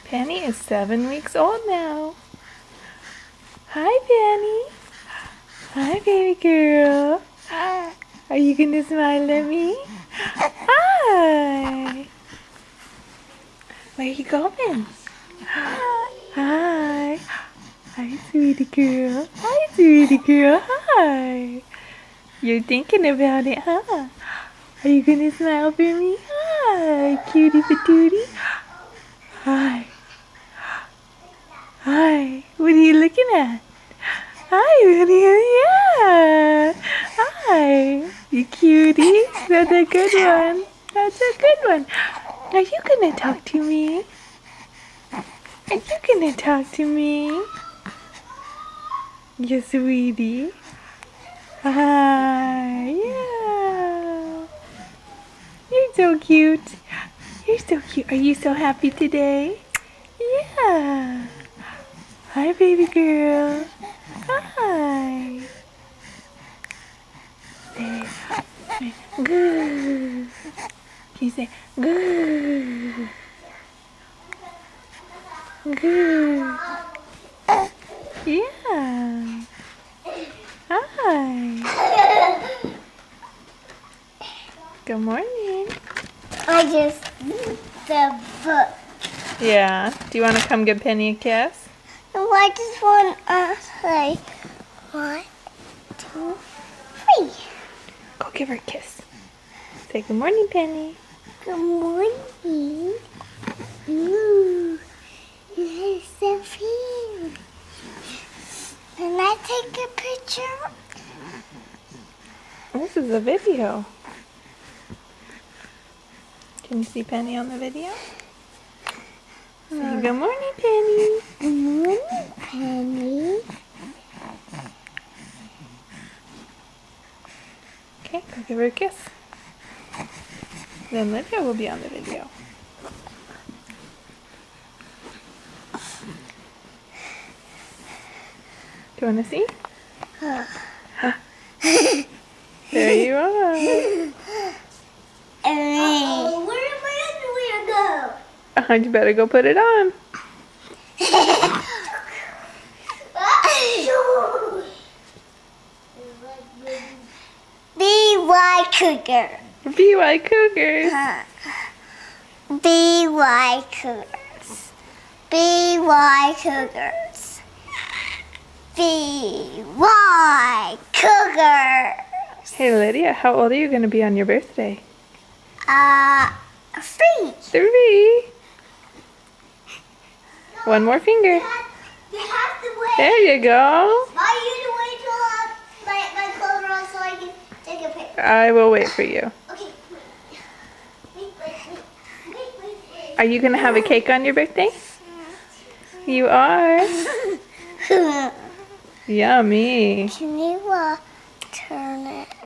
Penny is 7 weeks old now. Hi, Penny. Hi, baby girl. Are you gonna smile at me? Hi. Where are you going? Hi. Hi, sweetie girl. Hi, sweetie girl. Hi. You're thinking about it, huh? Are you gonna smile for me? Hi, cutie patootie. Hi. Hi. What are you looking at? Hi, what are you? Yeah. Hi. You cutie. That's a good one. That's a good one. Are you gonna talk to me? Are you gonna talk to me? You sweetie. Hi. Yeah. You're so cute. You're so cute. Are you so happy today? Yeah. Hi, baby girl. Hi. Say good. Can you say good? Good. Yeah. Hi. Good morning. I just need the book. Yeah. Do you want to come give Penny a kiss? No, I just want to say 1, 2, 3. Go give her a kiss. Say good morning, Penny. Good morning. Ooh, you're so cute. Can I take a picture? This is a video. Can you see Penny on the video? Say good morning, Penny. Good morning, Penny. Okay, go give her a kiss. Then Lydia will be on the video. Do you want to see? There you are. Oh, where did my underwear go? You better go put it on. BY Cougar. BY Cougars. BY Cougars. BY Cougars. BY Cougars. Hey Lydia, how old are you going to be on your birthday? 3. 3. One more finger. You have to wait. There you go. Are you to wait till my clothes are on so I can take a picture? I will wait for you. Okay. Wait. Are you going to have a cake on your birthday? You are. Yummy. Can you turn it?